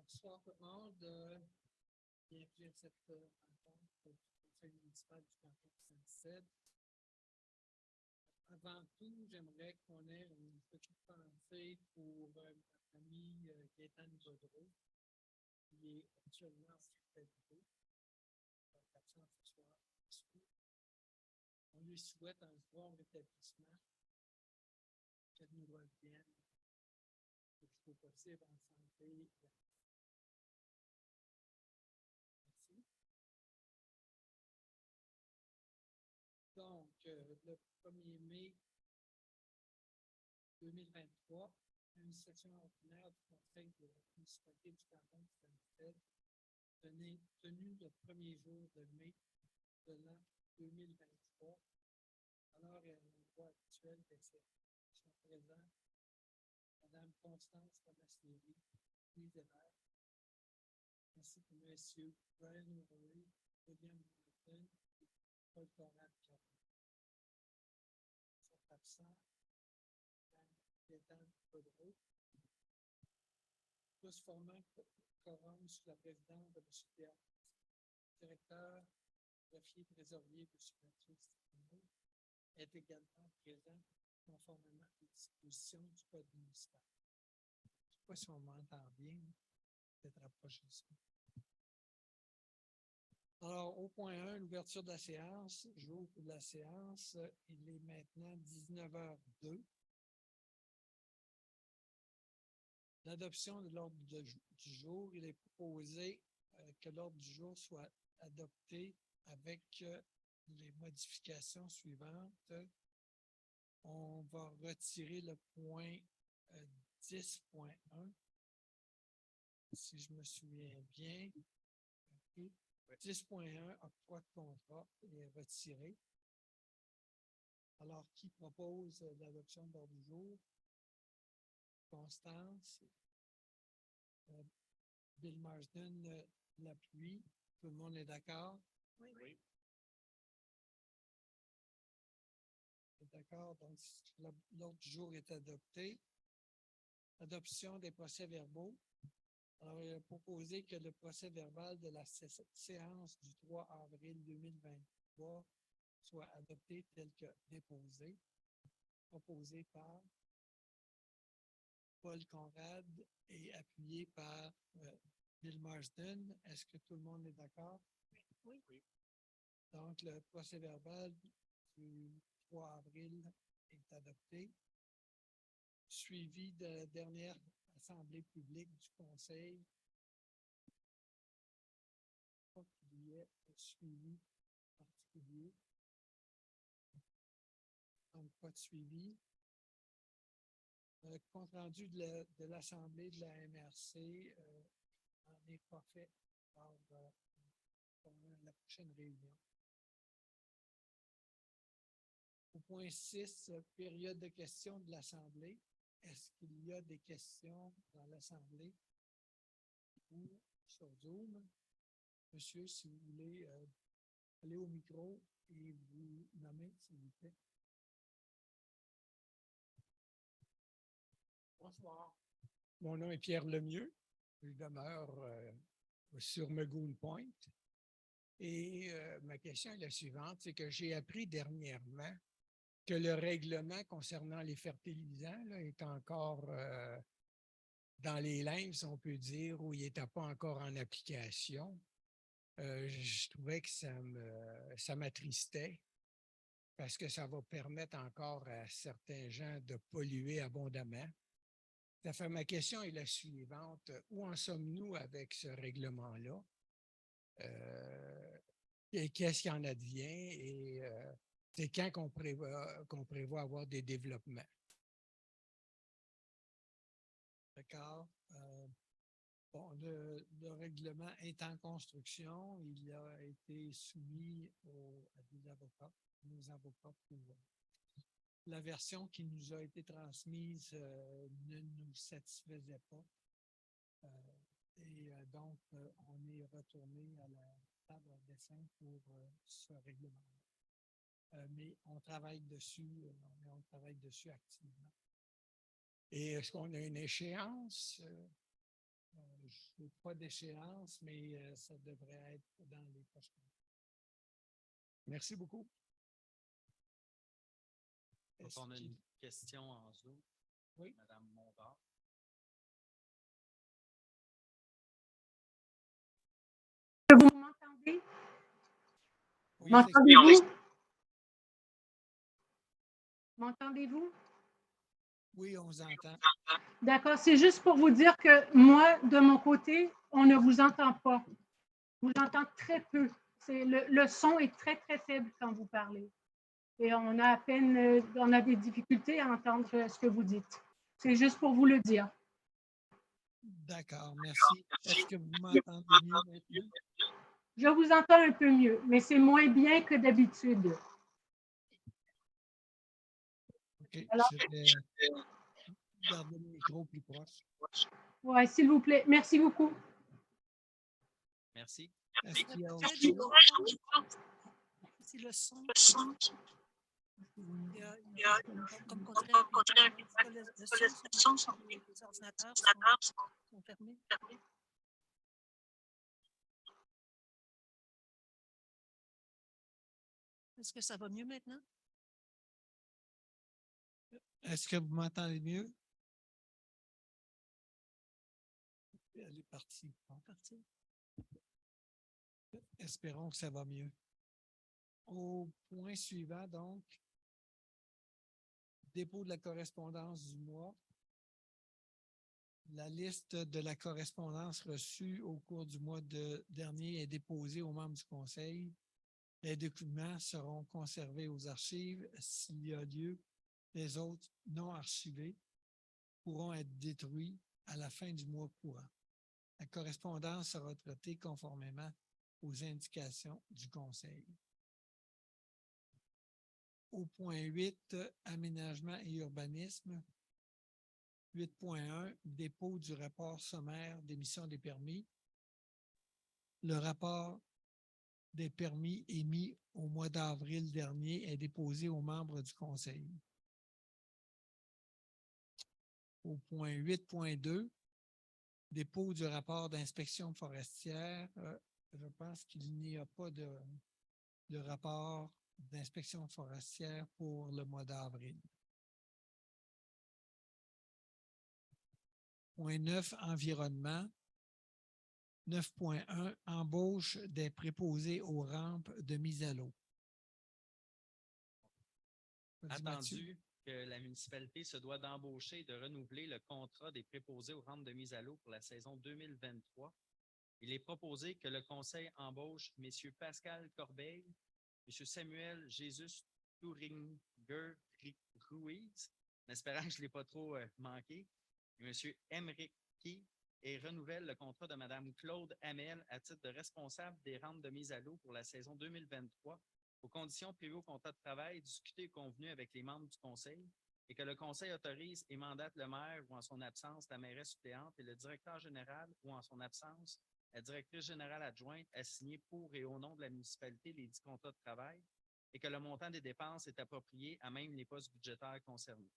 Bonsoir tout le monde. Bienvenue à cette rencontre du Conseil municipal du canton de Saint-Cède. Avant tout, j'aimerais qu'on ait une petite pensée pour notre ami Gaétan Godreau, qui est actuellement en hospitalité, absent ce soir. On lui souhaite un bon rétablissement, qu'elle nous revienne le plus tôt possible en santé. Merci. Donc, le 1er mai 2023, une session ordinaire du Conseil de la municipalité du canton de Saint-Cède tenue le premier jour de mai de l'an 2023, à l'heure et à l'endroit actuel des séances. Sont présents Mme Constance Thomas-Lévy, Louise Hébert, ainsi que M. Brian Murray, William Martin et Paul Conrad Caron. Sont absents Gaétan Godreau. Tous formant quorum sous la présidence de M. Théâtre, directeur, greffier, trésorier, M. Mathieu Stiano, est également présent conformément aux dispositions du Code municipal. Je ne sais pas si on m'entend bien, peut-être rapprocher ça. Alors, au point 1, l'ouverture de la séance. J'ouvre la séance. Il est maintenant 19h02. L'adoption de l'ordre du jour, il est proposé que l'ordre du jour soit adopté avec les modifications suivantes. On va retirer le point 10.1, si je me souviens bien. Okay. 10.1, octroi de contrat, est retiré. Alors, qui propose l'adoption de l'ordre du jour? Constance. Bill Marsden l'appuie. Tout le monde est d'accord? Oui. D'accord, donc l'ordre du jour est adopté. Adoption des procès-verbaux. Alors, il est proposé que le procès-verbal de la séance du 3 avril 2023 soit adopté tel que déposé, proposé par Paul Conrad et appuyé par Bill Marsden. Est-ce que tout le monde est d'accord? Oui. Donc, le procès-verbal du 3 avril est adopté, suivi de la dernière assemblée publique du Conseil. Pas qu'il y ait un suivi particulier. Donc, pas de suivi. Compte rendu de l'Assemblée de la MRC n'en est pas fait par la prochaine réunion. Au point 6, période de questions de l'Assemblée. Est-ce qu'il y a des questions dans l'Assemblée ou sur Zoom? Monsieur, si vous voulez aller au micro et vous nommer, s'il vous plaît. Bonsoir. Mon nom est Pierre Lemieux. Je demeure sur Megoon Point. Et ma question est la suivante, c'est que j'ai appris dernièrement que le règlement concernant les fertilisants là, est encore dans les limbes, si on peut dire, où il n'était pas encore en application. Je trouvais que ça m'attristait parce que ça va permettre encore à certains gens de polluer abondamment. Ma question est la suivante. Où en sommes-nous avec ce règlement-là? Qu'est-ce qui en advient et c'est quand qu'on prévoit avoir des développements? D'accord. Bon, le règlement est en construction. Il a été soumis à des avocats, nos avocats pour la version qui nous a été transmise ne nous satisfaisait pas. Donc, on est retourné à la table à dessin pour ce règlement. Mais on travaille dessus, activement. Et est-ce qu'on a une échéance? Je n'ai pas d'échéance, mais ça devrait être dans les prochains mois. Merci beaucoup. Donc, Est-ce on a qu'il- une question en Zoom. Oui. Madame Montard. Vous m'entendez? Oui, M'entendez-vous? M'entendez-vous? oui, on vous entend. D'accord, c'est juste pour vous dire que moi, de mon côté, on ne vous entend pas. On vous entend très peu. Le son est très, très faible quand vous parlez. Et on a à peine, on a des difficultés à entendre ce que vous dites. C'est juste pour vous le dire. D'accord, merci. Est-ce que vous m'entendez mieux maintenant? Je vous entends un peu mieux, mais c'est moins bien que d'habitude. OK, Alors- je vais garder le micro plus proche. Oui, s'il vous plaît. Merci beaucoup. Merci. Est-ce qu'il y a autre Peut-être du chose? si le son, il y a, comme on dirait, le son, les ordinateurs sont fermés. Est-ce que ça va mieux maintenant? Est-ce que vous m'entendez mieux? Elle est partie. Bon, Parti. espérons que ça va mieux. Au point suivant, donc, dépôt de la correspondance du mois. La liste de la correspondance reçue au cours du mois dernier est déposée aux membres du Conseil. Les documents seront conservés aux archives. S'il y a lieu, les autres non archivés pourront être détruits à la fin du mois courant. La correspondance sera traitée conformément aux indications du Conseil. Au point 8, aménagement et urbanisme. 8.1, dépôt du rapport sommaire d'émission des permis. Le rapport des permis émis au mois d'avril dernier est déposé aux membres du Conseil. Au point 8.2, dépôt du rapport d'inspection forestière. Je pense qu'il n'y a pas de rapport d'inspection forestière pour le mois d'avril. Point 9, environnement. 9.1, embauche des préposés aux rampes de mise à l'eau. Vas-y, Mathieu. Attendu que la municipalité se doit d'embaucher et de renouveler le contrat des préposés aux rampes de mise à l'eau pour la saison 2023. Il est proposé que le Conseil embauche M. Pascal Corbeil, M. Samuel Jesus Touringer-Ruiz, en espérant que je ne l'ai pas trop manqué, et M. Emerick Key, et renouvelle le contrat de Mme Claude Hamel à titre de responsable des rampes de mise à l'eau pour la saison 2023, aux conditions prévues au contrat de travail discutées et convenues avec les membres du Conseil, et que le Conseil autorise et mandate le maire ou en son absence la mairesse suppléante et le directeur général ou en son absence la directrice générale adjointe à signer pour et au nom de la municipalité les 10 contrats de travail et que le montant des dépenses est approprié à même les postes budgétaires concernés.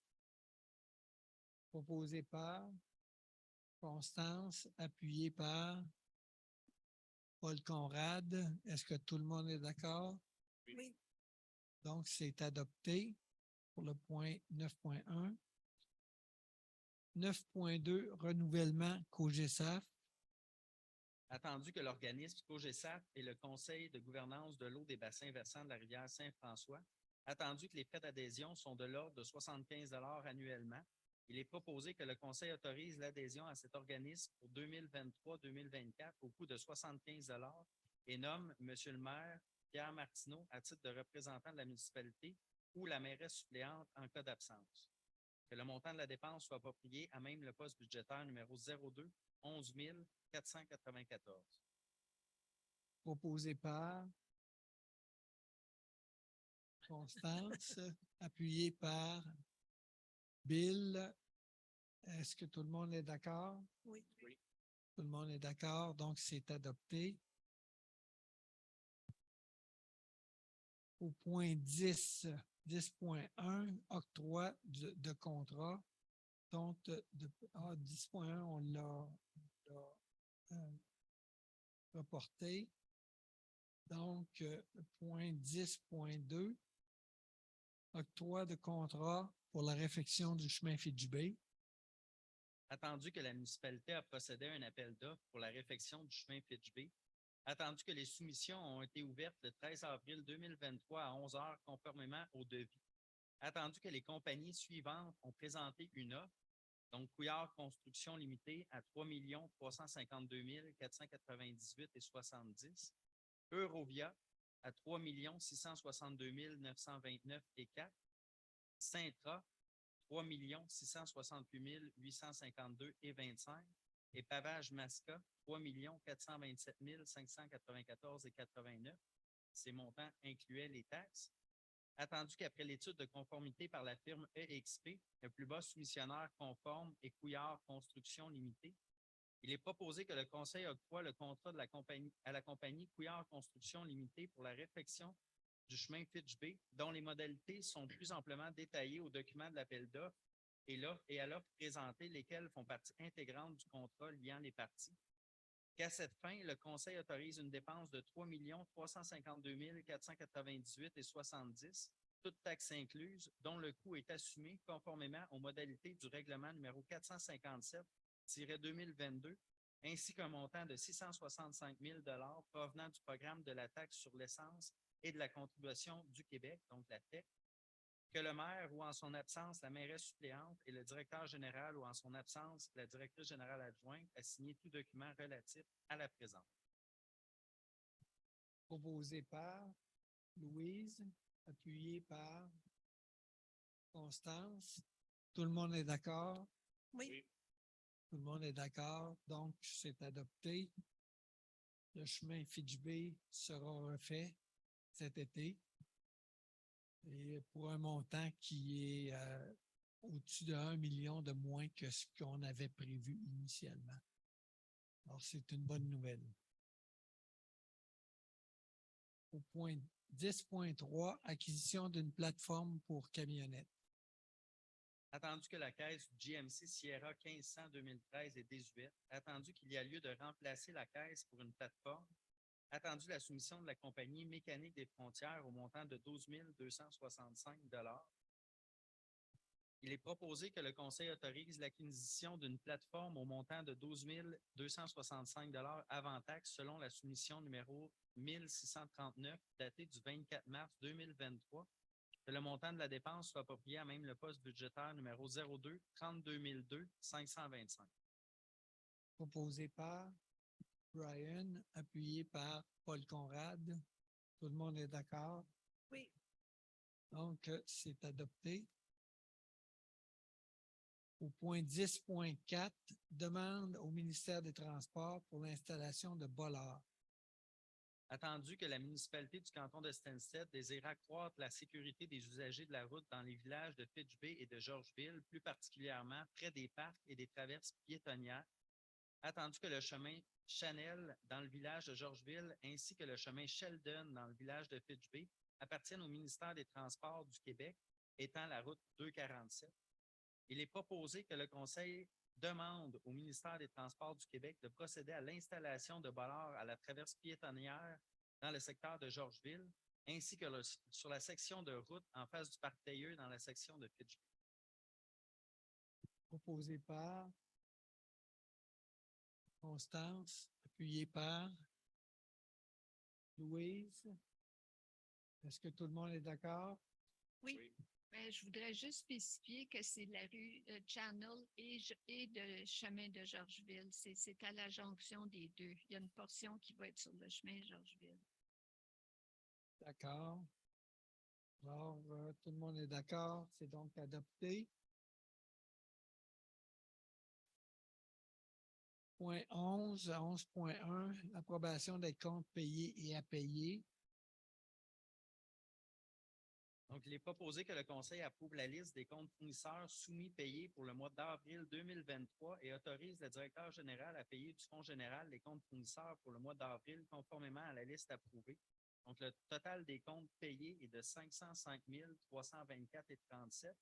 Proposé par Constance, appuyé par Paul Conrad. Est-ce que tout le monde est d'accord? Oui. Donc, c'est adopté pour le point 9.1. 9.2, renouvellement COGESAF. Attendu que l'organisme COGESAF et le Conseil de gouvernance de l'eau des bassins versants de la rivière Saint-François, attendu que les frais d'adhésion sont de l'ordre de 75 $ annuellement, il est proposé que le Conseil autorise l'adhésion à cet organisme pour 2023-2024 au coût de 75 $ et nomme M. le maire Pierre Martineau à titre de représentant de la municipalité ou la mairesse suppléante en cas d'absence. Que le montant de la dépense soit approprié à même le poste budgétaire numéro 02 11 494. Proposé par Constance, appuyé par Bill. Est-ce que tout le monde est d'accord? Oui. Tout le monde est d'accord, donc c'est adopté. Au point 10, 10.1, octroi de contrat. Donc, 10.1, on l'a reporté. Donc, point 10.2, octroi de contrat pour la réfection du chemin Fidjibé. Attendu que la municipalité a procédé à un appel d'offres pour la réfection du chemin Fitchbay, attendu que les soumissions ont été ouvertes le 13 avril 2023 à 11 heures conformément au devis, attendu que les compagnies suivantes ont présenté une offre, donc Couillard Construction Limitée à 3 352 498,70, Eurovia à 3 662 929,4, Sintra 3 668 852,25 et Pavage Masca 3 427 594,89. Ces montants incluaient les taxes. Attendu qu'après l'étude de conformité par la firme EXP, le plus bas soumissionnaire conforme est Couillard Construction Limitée, il est proposé que le Conseil octroie le contrat de à la compagnie Couillard Construction Limitée pour la réfection du chemin Fitchbay, dont les modalités sont plus amplement détaillées au document de l'appel d'offres et à l'offre présentée, lesquelles font partie intégrante du contrat liant les parties. Qu'à cette fin, le Conseil autorise une dépense de 3 352 498,70, toutes taxes incluses, dont le coût est assumé conformément aux modalités du règlement numéro 457-2022, ainsi qu'un montant de 665 000 provenant du programme de la taxe sur l'essence et de la contribution du Québec, donc la TEC, que le maire ou en son absence la mairesse suppléante et le directeur général ou en son absence la directrice générale adjointe a signé tout document relatif à la présente. Proposé par Louise, appuyé par Constance. Tout le monde est d'accord? Oui. Tout le monde est d'accord, donc c'est adopté. Le chemin Fidjibé sera refait cet été et pour un montant qui est au-dessus de 1 million de moins que ce qu'on avait prévu initialement. Alors, c'est une bonne nouvelle. Au point 10.3, acquisition d'une plateforme pour camionnettes. Attendu que la caisse du GMC Sierra 1500-2013 est désuète, attendu qu'il y a lieu de remplacer la caisse pour une plateforme, attendu la soumission de la compagnie Mécanique des Frontières au montant de 12 265 $. Il est proposé que le Conseil autorise l'acquisition d'une plateforme au montant de 12 265 $ avant taxe selon la soumission numéro 1639 datée du 24 mars 2023. Que le montant de la dépense soit approprié à même le poste budgétaire numéro 02 32 002 525. Proposé par Brian, appuyé par Paul Conrad. Tout le monde est d'accord? Oui. Donc, c'est adopté. Au point 10.4, demande au ministère des Transports pour l'installation de bollards. Attendu que la municipalité du canton de Stansted désire accroître la sécurité des usagers de la route dans les villages de Fitchbay et de Georgeville, plus particulièrement près des parcs et des traverses piétonnières, attendu que le chemin Chanel dans le village de Georgeville ainsi que le chemin Sheldon dans le village de Fitchbay appartiennent au ministère des Transports du Québec, étant la route 247. Il est proposé que le Conseil demande au ministère des Transports du Québec de procéder à l'installation de bollards à la traverse piétonnière dans le secteur de Georgeville, ainsi que sur la section de route en face du parc Tailleux dans la section de Fitchbay. Proposé par Constance, appuyé par Louise. Est-ce que tout le monde est d'accord? Oui. Ben, je voudrais juste spécifier que c'est la rue Channel et le chemin de Georgeville. C'est à la jonction des deux. Il y a une portion qui va être sur le chemin Georgeville. D'accord. Alors, tout le monde est d'accord. C'est donc adopté. Point 11, 11.1, approbation des comptes payés et à payer. Donc, il est proposé que le Conseil approuve la liste des comptes fournisseurs soumis payés pour le mois d'avril 2023 et autorise le directeur général à payer du Fonds général les comptes fournisseurs pour le mois d'avril conformément à la liste approuvée. Donc, le total des comptes payés est de 505 324,37.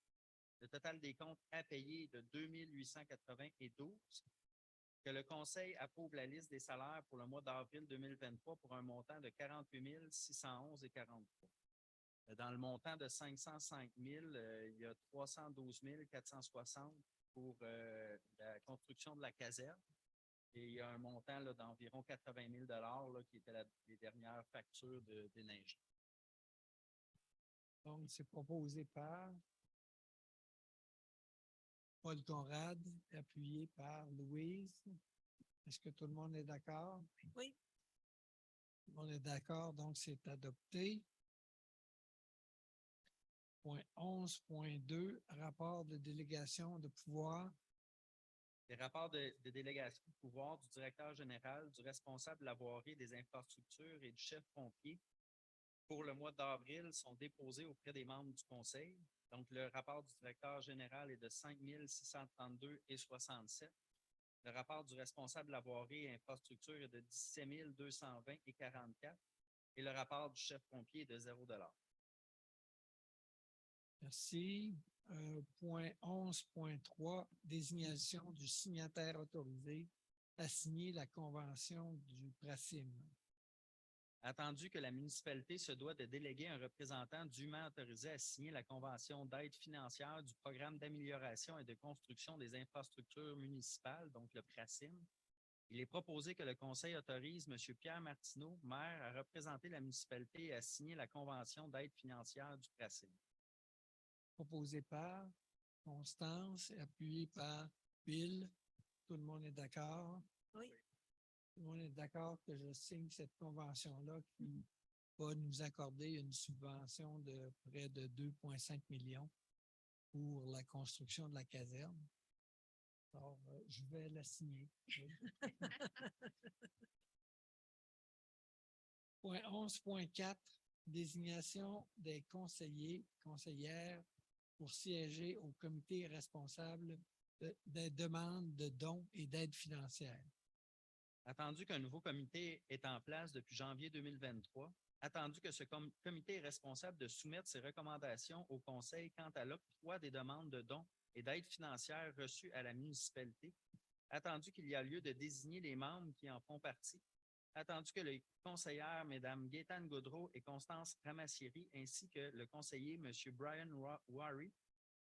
Le total des comptes à payer est de 2 880,12. que le Conseil approuve la liste des salaires pour le mois d'avril 2023 pour un montant de 48 611,43. Dans le montant de 505 000, il y a 312 460 pour la construction de la caserne. Et il y a un montant là, d'environ 80 000 là, qui était les dernières factures de déneigement. Donc, c'est proposé par Paul Conrad, appuyé par Louise. Est-ce que tout le monde est d'accord? Oui. Tout le monde est d'accord, donc c'est adopté. Point 11.2, rapport de délégation de pouvoir. Les rapports de délégation de pouvoir du directeur général, du responsable de la voirie, des infrastructures et du chef pompier pour le mois d'avril sont déposés auprès des membres du Conseil. Donc, le rapport du directeur général est de 5 632,67. Le rapport du responsable de la voirie et infrastructure est de 17 220,44. Et le rapport du chef pompier est de 0 $. Merci. Point 11.3, désignation du signataire autorisé à signer la convention du PRACIM. Attendu que la municipalité se doit de déléguer un représentant dûment autorisé à signer la convention d'aide financière du programme d'amélioration et de construction des infrastructures municipales, donc le PRACIM, il est proposé que le Conseil autorise M. Pierre Martineau, maire, à représenter la municipalité et à signer la convention d'aide financière du PRACIM. Proposé par Constance et appuyé par Bill. Tout le monde est d'accord? Oui. Tout le monde est d'accord que je signe cette convention-là qui va nous accorder une subvention de près de 2,5 millions pour la construction de la caserne. Alors, je vais la signer. Point 11.4, désignation des conseillers, conseillères pour siéger au comité responsable des demandes de dons et d'aide financière. Attendu qu'un nouveau comité est en place depuis janvier 2023, attendu que ce comité est responsable de soumettre ses recommandations au Conseil quant à l'octroi des demandes de dons et d'aide financière reçues à la municipalité, attendu qu'il y a lieu de désigner les membres qui en font partie, attendu que les conseillères Mme Gaétane Gaudreault et Constance Ramassieri ainsi que le conseiller M. Brian Wary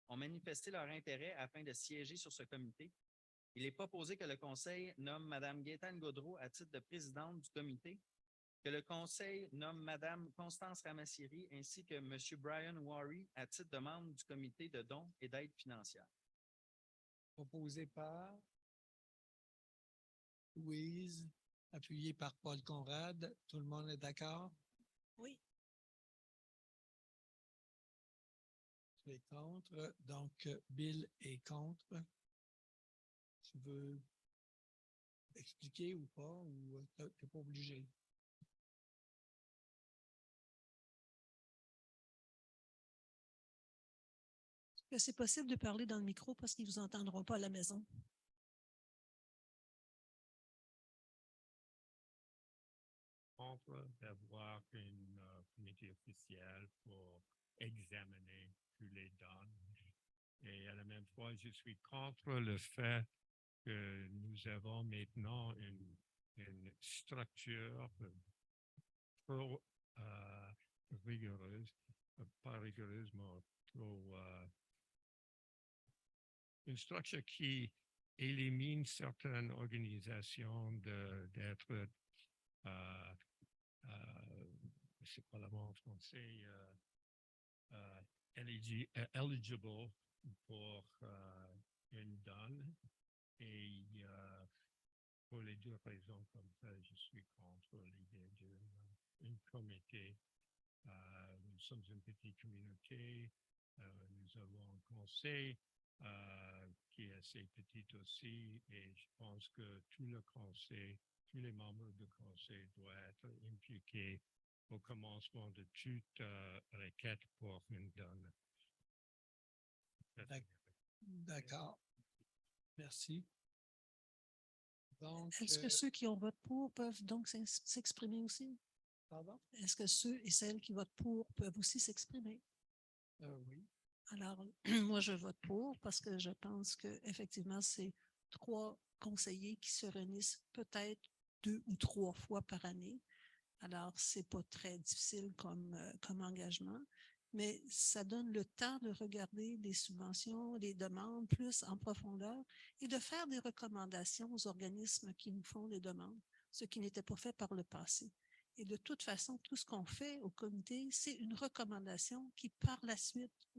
ont manifesté leur intérêt afin de siéger sur ce comité. Il est proposé que le Conseil nomme Mme Gaétane Gaudreault à titre de présidente du comité, que le Conseil nomme Mme Constance Ramassieri ainsi que M. Brian Wary à titre de membre du comité de dons et d'aide financière. Proposé par Louise, appuyé par Paul Conrad. Tout le monde est d'accord? Oui. Tu es contre. Donc, Bill est contre. Tu veux expliquer ou pas, ou tu n'es pas obligé? Est-ce que c'est possible de parler dans le micro parce qu'ils ne vous entendront pas à la maison? Contre d'avoir une comité officielle pour examiner tous les données. Et à la même fois, je suis contre le fait que nous avons maintenant une structure trop rigoureuse, pas rigoureuse, mais trop une structure qui élimine certaines organisations d'être c'est quoi le mot en français, eligible pour une donne. Et pour les deux raisons comme ça, je suis contre l'idée d'un comité. Nous sommes une petite communauté, nous avons un conseil qui est assez petit aussi, et je pense que tout le conseil, tous les membres du conseil doivent être impliqués au commencement de toute requête pour une donne. D'accord. Merci. Donc, Est-ce que ceux qui ont voté pour peuvent donc s'exprimer aussi? pardon? Est-ce que ceux et celles qui votent pour peuvent aussi s'exprimer? Oui. Alors, moi, je vote pour parce que je pense qu'effectivement, c'est trois conseillers qui se réunissent peut-être 2 ou 3 fois par année. Alors, c'est pas très difficile comme engagement, mais ça donne le temps de regarder les subventions, les demandes plus en profondeur et de faire des recommandations aux organismes qui nous font les demandes, ce qui n'était pas fait par le passé. Et de toute façon, tout ce qu'on fait au comité, c'est une recommandation qui, par la suite,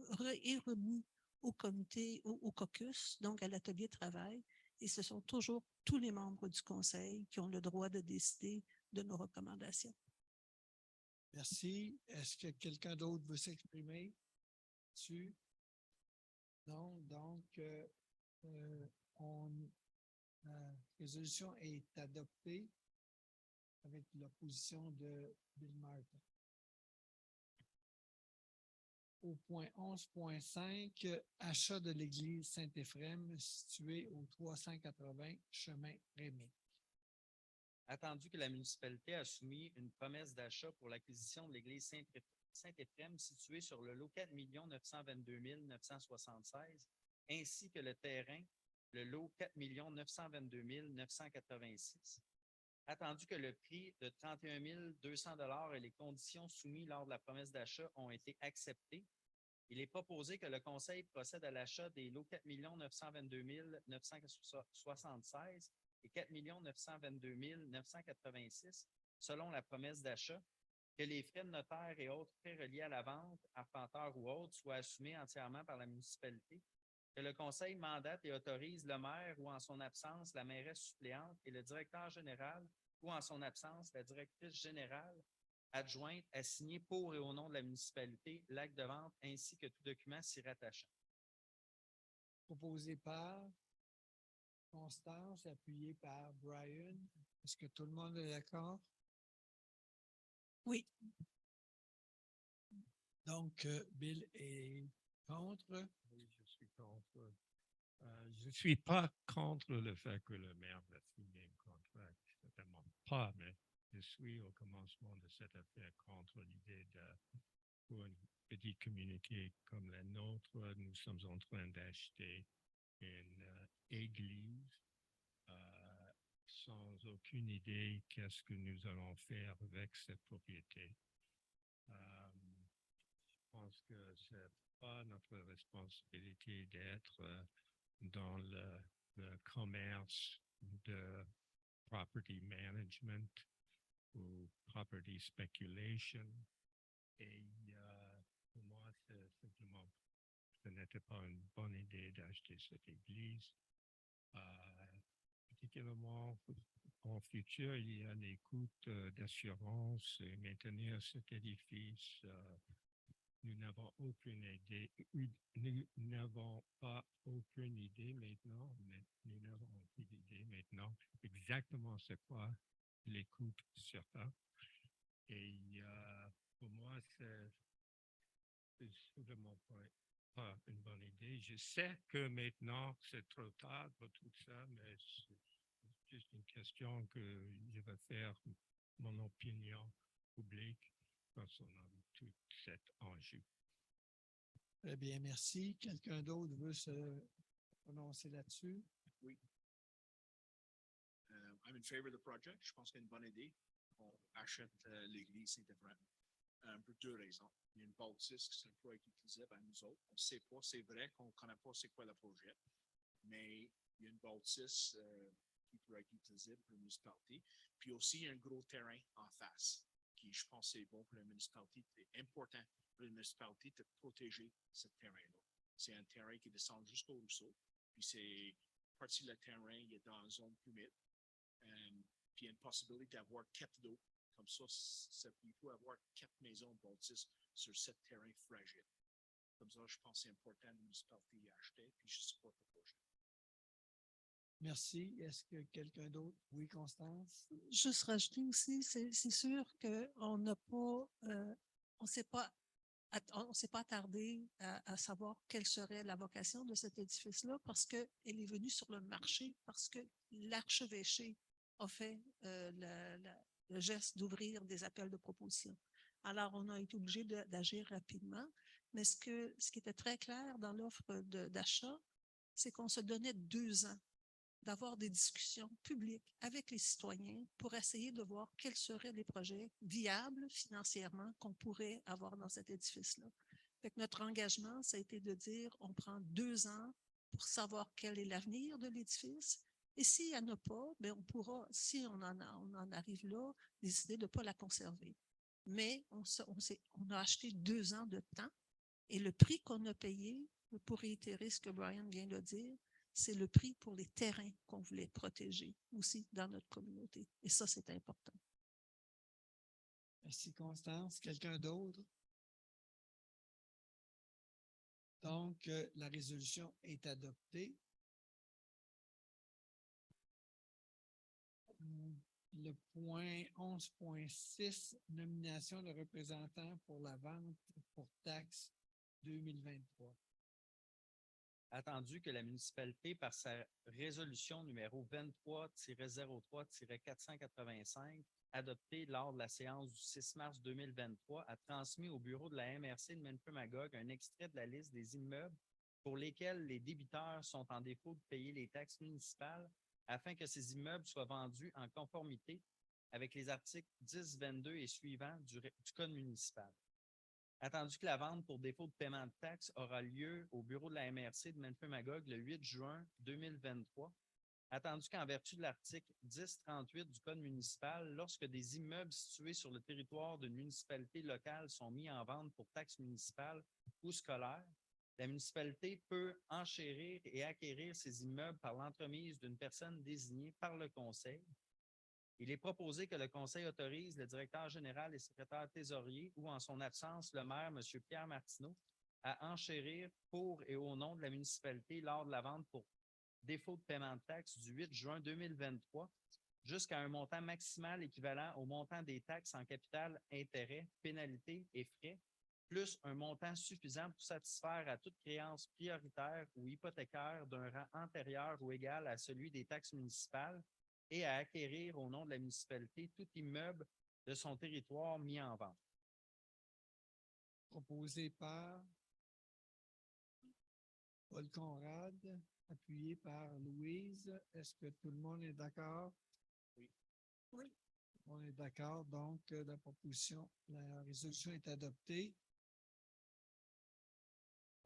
est remise au comité, au caucus, donc à l'atelier de travail. Et ce sont toujours tous les membres du conseil qui ont le droit de décider de nos recommandations. Merci. Est-ce que quelqu'un d'autre veut s'exprimer dessus? Non, donc, la résolution est adoptée avec l'opposition de Bill Martin. Au point 11.5, achat de l'église Saint-Éphrem située au 380 chemin Rémy. Attendu que la municipalité a soumis une promesse d'achat pour l'acquisition de l'église Saint-Éphrem située sur le lot 4 922 976, ainsi que le terrain, le lot 4 922 986. Attendu que le prix de 31 200 et les conditions soumises lors de la promesse d'achat ont été acceptées, il est proposé que le Conseil procède à l'achat des lots 4 922 976 et 4 922 986 selon la promesse d'achat, que les frais de notaire et autres frais reliés à la vente, arpenteur ou autres, soient assumés entièrement par la municipalité, que le Conseil mandate et autorise le maire ou en son absence la mairesse suppléante et le directeur général ou en son absence la directrice générale adjointe à signer pour et au nom de la municipalité l'acte de vente ainsi que tout document s'y rattachant. Proposé par Constance, appuyé par Brian. Est-ce que tout le monde est d'accord? Oui. Donc, Bill est contre. Oui, je suis contre. Je ne suis pas contre le fait que le maire va signer un contrat, certainement pas, mais je suis au commencement de cette affaire contre l'idée de, pour une petite communauté comme la nôtre, nous sommes en train d'acheter une église sans aucune idée qu'est-ce que nous allons faire avec cette propriété. Je pense que ce n'est pas notre responsabilité d'être dans le commerce de property management ou property speculation. Et pour moi, c'est simplement, ce n'était pas une bonne idée d'acheter cette église. Particulièrement en futur, il y a des coûts d'assurance et maintenir cet édifice. Nous n'avons aucune idée, nous n'avons pas aucune idée maintenant, mais nous n'avons aucune idée maintenant exactement c'est quoi les coûts sur ça. Et pour moi, c'est vraiment pas une bonne idée. Je sais que maintenant, c'est trop tard pour tout ça, mais c'est juste une question que je vais faire mon opinion publique concernant tout cet enjeu. Très bien, merci. Quelqu'un d'autre veut se prononcer là-dessus? Oui. I'm in favor of the project. Je pense que c'est une bonne idée. On achète l'église Saint-Éphrem pour deux raisons. Il y a une bâtisse qui pourrait être utilisée par nous autres. On ne sait pas, c'est vrai qu'on ne connaît pas c'est quoi le projet, mais il y a une bâtisse qui pourrait être utilisée pour la municipalité. Puis aussi, il y a un gros terrain en face qui, je pense, c'est bon pour la municipalité. C'est important pour la municipalité de protéger ce terrain-là. C'est un terrain qui descend jusqu'au ruisseau. Puis c'est partie du terrain, il est dans une zone humide. Puis il y a une possibilité d'avoir 4 d'eau. Comme ça, il faut avoir 4 maisons bâtisses sur ce terrain fragile. Comme ça, je pense que c'est important que la municipalité y acheter, puis je supporte le projet. Merci. Est-ce que quelqu'un d'autre? Oui, Constance? Juste rajouter aussi, c'est sûr qu'on n'a pas, on ne s'est pas attardé à savoir quelle serait la vocation de cet édifice-là parce qu'elle est venue sur le marché, parce que l'archevêché a fait le geste d'ouvrir des appels de proposition. Alors, on a été obligé d'agir rapidement, mais ce qui était très clair dans l'offre d'achat, c'est qu'on se donnait 2 ans d'avoir des discussions publiques avec les citoyens pour essayer de voir quels seraient les projets viables financièrement qu'on pourrait avoir dans cet édifice-là. Fait que notre engagement, ça a été de dire, on prend 2 ans pour savoir quel est l'avenir de l'édifice. Et s'il n'y en a pas, bien, on pourra, si on en arrive là, décider de ne pas la conserver. Mais on a acheté 2 ans de temps et le prix qu'on a payé, pour réitérer ce que Brian vient de dire, c'est le prix pour les terrains qu'on voulait protéger aussi dans notre communauté. Et ça, c'est important. Merci, Constance. Quelqu'un d'autre? Donc, la résolution est adoptée. Le point 11.6, nomination de représentants pour la vente pour taxes 2023. Attendu que la municipalité, par sa résolution numéro 23-03-485, adoptée lors de la séance du 6 mars 2023, a transmis au bureau de la MRC de Menfrey-Magog un extrait de la liste des immeubles pour lesquels les débiteurs sont en défaut de payer les taxes municipales afin que ces immeubles soient vendus en conformité avec les articles 10, 22 et suivants du Code municipal. Attendu que la vente pour défaut de paiement de taxes aura lieu au bureau de la MRC de Menfrey-Magog le 8 juin 2023, attendu qu'en vertu de l'article 1038 du Code municipal, lorsque des immeubles situés sur le territoire d'une municipalité locale sont mis en vente pour taxes municipales ou scolaires, la municipalité peut enchérir et acquérir ces immeubles par l'entremise d'une personne désignée par le conseil. Il est proposé que le conseil autorise le directeur général et secrétaire trésorier ou, en son absence, le maire, M. Pierre Martineau, à enchérir pour et au nom de la municipalité lors de la vente pour défaut de paiement de taxes du 8 juin 2023 jusqu'à un montant maximal équivalent au montant des taxes en capital, intérêts, pénalités et frais, plus un montant suffisant pour satisfaire à toute créance prioritaire ou hypothécaire d'un rang antérieur ou égal à celui des taxes municipales et à acquérir au nom de la municipalité tout immeuble de son territoire mis en vente. Proposé par Paul Conrad, appuyé par Louise. Est-ce que tout le monde est d'accord? Oui. Oui. On est d'accord, donc la résolution est adoptée.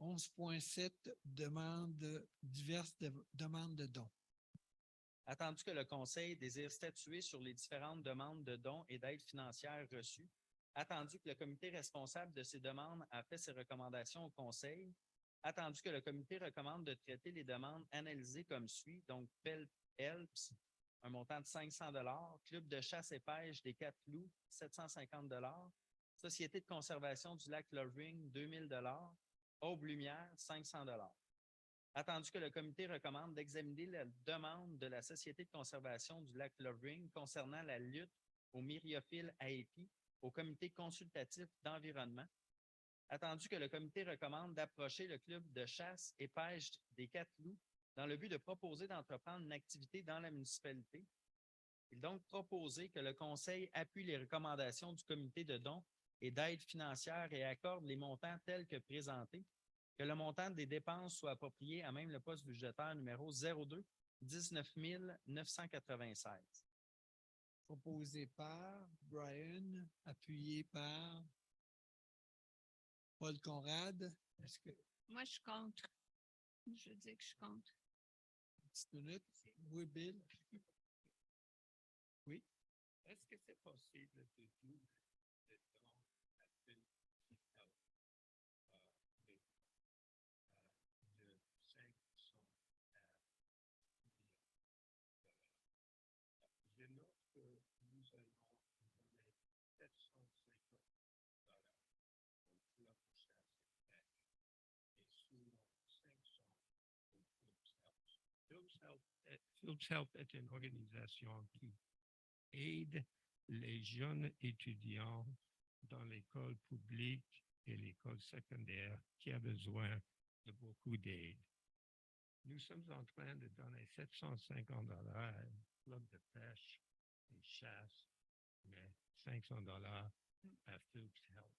11.7, diverses demandes de dons. Attendu que le Conseil désire statuer sur les différentes demandes de dons et d'aides financières reçues, attendu que le comité responsable de ces demandes a fait ses recommandations au Conseil, attendu que le comité recommande de traiter les demandes analysées comme suit, donc PELPS, un montant de 500 $, Club de chasse et pêche des Quatre-Loups, 750 $, Société de conservation du lac Lovering, 2000 $, Aube Lumière, 500 $. Attendu que le comité recommande d'examiner la demande de la Société de conservation du lac Lovering concernant la lutte aux myriophiles à épis au comité consultatif d'environnement. Attendu que le comité recommande d'approcher le club de chasse et pêche des Quatre-Loups dans le but de proposer d'entreprendre une activité dans la municipalité. Il est donc proposé que le conseil appuie les recommandations du comité de dons et d'aide financière et accorde les montants tels que présentés, que le montant des dépenses soit approprié à même le poste budgétaire numéro 02 19 996. Proposé par Brian, appuyé par Paul Conrad. Est-ce que... Moi, je suis contre. Je dis que je suis contre. Une petite minute. Oui, Bill. Oui. Est-ce que c'est possible de doubler le don à Phil Health de 500 Je note que nous allons donner 750 $, au club de chasse et pêche et seulement 500 au Phil's Health est une organisation qui aide les jeunes étudiants dans l'école publique et l'école secondaire qui a besoin de beaucoup d'aide. Nous sommes en train de donner 750 $ à un club de pêche et chasse, mais 500 $ à Phil's Health.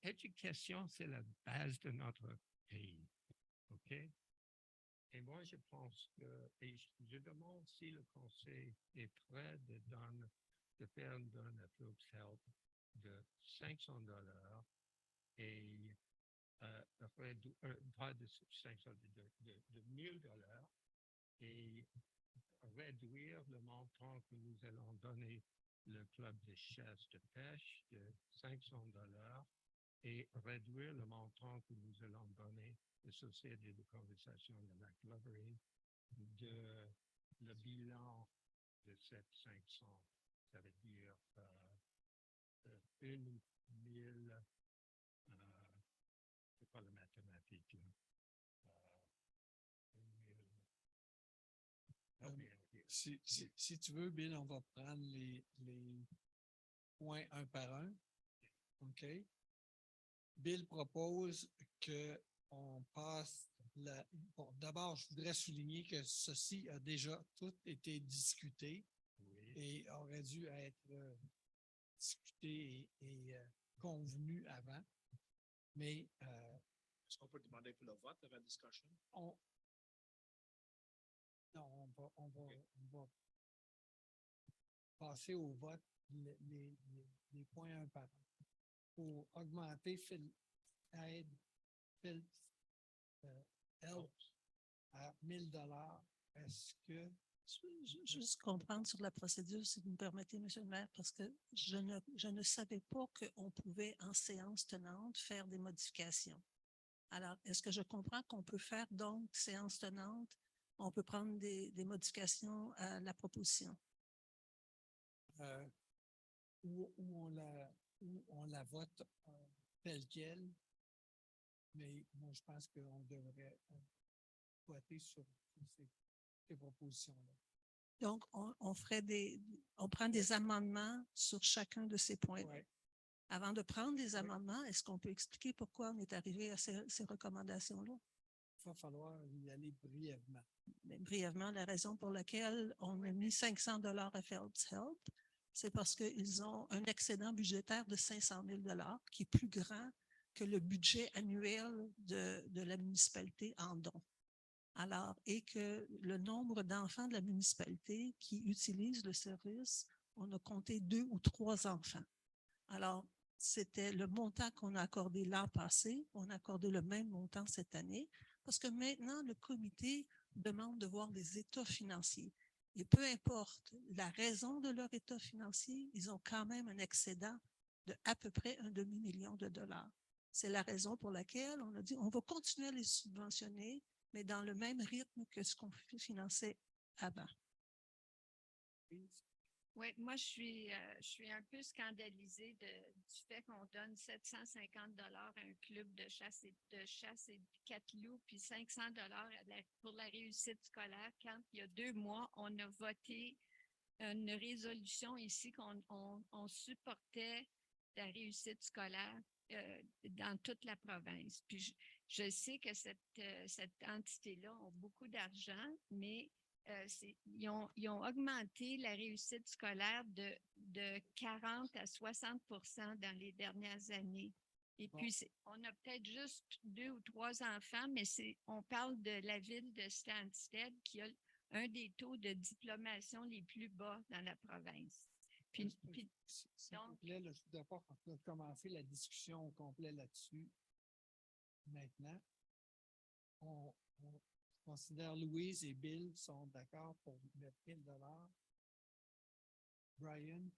L'éducation, c'est la base de notre pays. OK? Et moi, je pense que, et je demande si le conseil est prêt de faire une donne à Philips Health de $500 et pas de 500, de $1,000 et réduire le montant que nous allons donner le club de chasse de pêche de $500 et réduire le montant que nous allons donner la Société de conversation de la Glovery de le bilan de cette 500. Ça veut dire 1 000, c'est pas la mathématique, là. 1 000. Si tu veux, Bill, on va prendre les points un par un. OK? Bill propose qu'on passe bon, d'abord, je voudrais souligner que ceci a déjà tout été discuté Oui. et aurait dû être discuté et convenu avant. Mais Est-ce qu'on peut demander pour le vote avant la discussion? non, on va passer au vote les points un par un pour augmenter Phil Help à $1,000. Est-ce que Juste comprendre sur la procédure, si vous me permettez, Monsieur le maire, parce que je ne savais pas qu'on pouvait, en séance tenante, faire des modifications. Alors, est-ce que je comprends qu'on peut faire donc séance tenante, on peut prendre des modifications à la proposition? où on la vote telle qu'elle, mais moi, je pense qu'on devrait voter sur ces propositions-là. Donc, on prend des amendements sur chacun de ces points. Ouais. Avant de prendre des amendements, est-ce qu'on peut expliquer pourquoi on est arrivé à ces recommandations-là? Il va falloir y aller brièvement. Mais brièvement, la raison pour laquelle on a mis $500 à Phelps Health, c'est parce qu'ils ont un excédent budgétaire de $500 000 qui est plus grand que le budget annuel de la municipalité en dons. Alors, et que le nombre d'enfants de la municipalité qui utilisent le service, on a compté 2 ou 3 enfants. Alors, c'était le montant qu'on a accordé l'an passé. On a accordé le même montant cette année parce que maintenant, le comité demande de voir les états financiers. Et peu importe la raison de leur état financier, ils ont quand même un excédent de à peu près $1 demi-million. C'est la raison pour laquelle on a dit on va continuer à les subventionner, mais dans le même rythme que ce qu'on finançait avant. Oui, moi, je suis un peu scandalisée du fait qu'on donne $750 à un club de chasse et de quatre loups, puis $500 pour la réussite scolaire, quand il y a 2 mois, on a voté une résolution ici qu'on supportait la réussite scolaire dans toute la province. Puis je sais que cette entité-là a beaucoup d'argent, mais ils ont augmenté la réussite scolaire de 40 à 60 dans les dernières années. Et puis, on a peut-être juste 2 ou 3 enfants, mais on parle de la ville de Stansted qui a un des taux de diplomation les plus bas dans la province. S'il vous plaît, là, je voudrais pas commencer la discussion au complet là-dessus. Maintenant, on considère Louise et Bill sont d'accord pour mettre $1,000. Brian?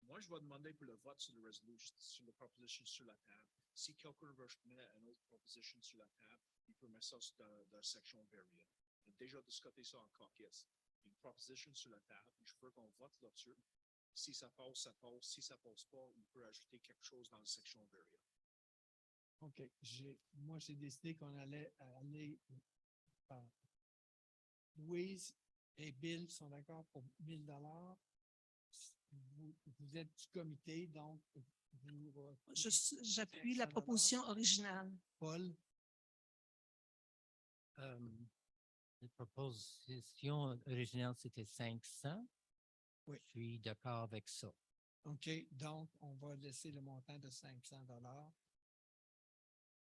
Moi, je vais demander pour le vote sur le résolution, sur la proposition sur la table. Si quelqu'un veut mettre une autre proposition sur la table, il peut mettre ça dans la section variant. On a déjà discuté ça en caucus. Une proposition sur la table, je veux qu'on vote là-dessus. Si ça passe, ça passe. Si ça passe pas, on peut ajouter quelque chose dans la section variant. OK. Moi, j'ai décidé qu'on allait aller par Louise et Bill sont d'accord pour $1,000. Vous êtes du comité, donc J'appuie la proposition originale. Paul? La proposition originale, c'était 500. Oui. Je suis d'accord avec ça. OK. Donc, on va laisser le montant de $500.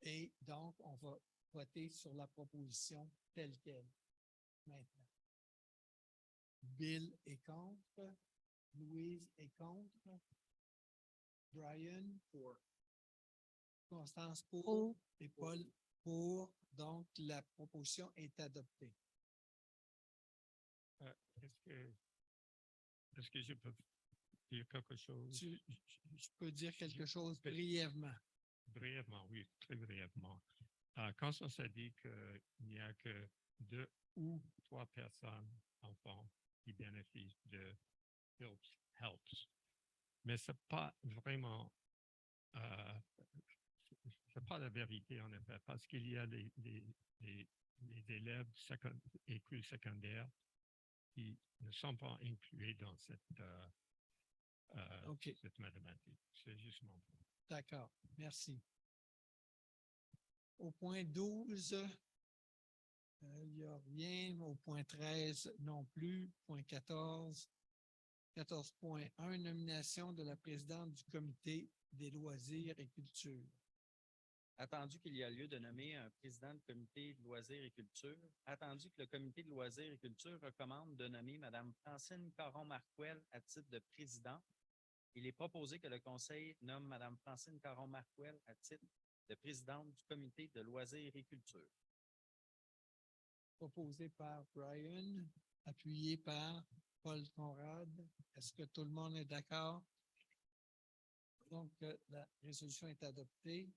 Et donc, on va voter sur la proposition telle qu'elle maintenant. Bill est contre. Louise est contre. Brian pour. Constance pour. Et Paul pour. Donc, la proposition est adoptée. Est-ce que je peux dire quelque chose? Je peux dire quelque chose brièvement. Brièvement, oui, très brièvement. Quand on s'est dit qu'il n'y a que 2 ou 3 personnes, enfants, qui bénéficient de helps, mais c'est pas vraiment, c'est pas la vérité en effet, parce qu'il y a les élèves écoles secondaires qui ne sont pas inclus dans cette mathématique. C'est juste mon point. D'accord, merci. Au point 12, il n'y a rien. Au point 13 non plus. Point 14. 14.1, nomination de la présidente du comité des loisirs et culture. Attendu qu'il y a lieu de nommer un président du comité de loisirs et culture, attendu que le comité de loisirs et culture recommande de nommer Mme Francine Caron-Marquel à titre de présidente, il est proposé que le conseil nomme Mme Francine Caron-Marquel à titre de présidente du comité de loisirs et culture. Proposé par Brian, appuyé par Paul Conrad. Est-ce que tout le monde est d'accord? Donc, la résolution est adoptée.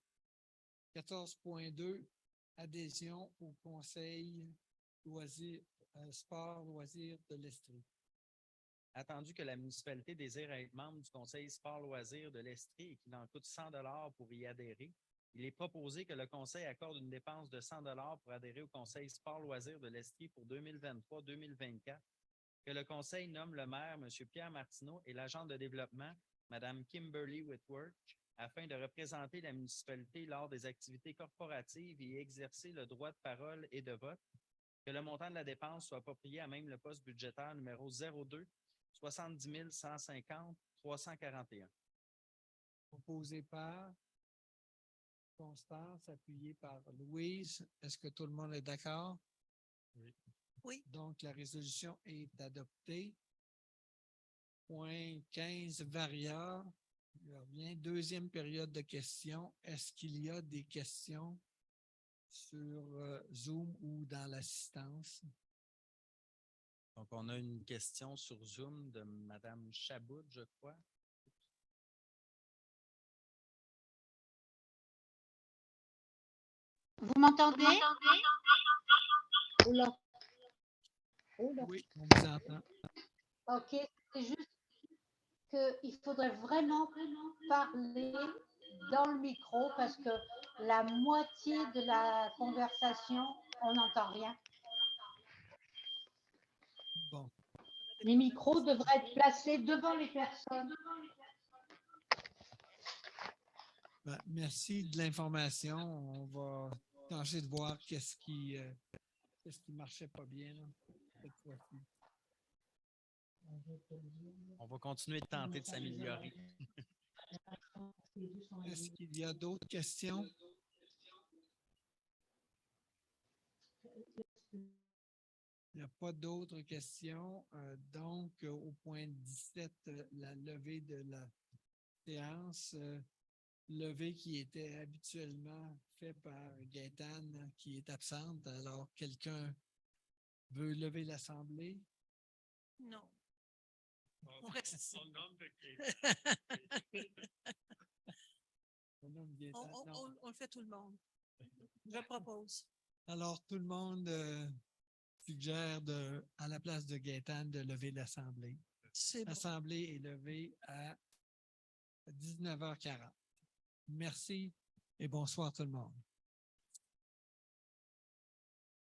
14.2, adhésion au Conseil sport loisirs de l'Estrie. Attendu que la municipalité désire être membre du Conseil sport loisirs de l'Estrie et qu'il en coûte 100 $ pour y adhérer, il est proposé que le Conseil accorde une dépense de 100 $ pour adhérer au Conseil sport loisirs de l'Estrie pour 2023-2024, que le Conseil nomme le maire, M. Pierre Martineau, et l'agent de développement, Mme Kimberly Whitworth, afin de représenter la municipalité lors des activités corporatives et exercer le droit de parole et de vote, que le montant de la dépense soit approprié à même le poste budgétaire numéro 02 70 150 341. Proposé par Constance, appuyé par Louise. Est-ce que tout le monde est d'accord? Oui. Oui. Donc, la résolution est adoptée. Point 15, Varia. Il revient. Deuxième période de questions. Est-ce qu'il y a des questions sur Zoom ou dans l'assistance? Donc, on a une question sur Zoom de Mme Chaboud, je crois. Vous m'entendez? Oula. Oula. Oui, on vous entend. OK, c'est juste qu'il faudrait vraiment parler dans le micro parce que la moitié de la conversation, on n'entend rien. Bon. Les micros devraient être placés devant les personnes. Ben, merci de l'information. On va tenter de voir qu'est-ce qui marchait pas bien là, cette fois-ci. On va continuer de tenter de s'améliorer. Est-ce qu'il y a d'autres questions? Il n'y a pas d'autres questions. Donc, au point 17, la levée de la séance, levée qui était habituellement faite par Gaétane, qui est absente. Alors, quelqu'un veut lever l'Assemblée? Non. On reste ici. On le fait tout le monde. Je propose. Alors, tout le monde suggère à la place de Gaétane de lever l'Assemblée. C'est bon. L'Assemblée est levée à 19h40. Merci et bonsoir tout le monde.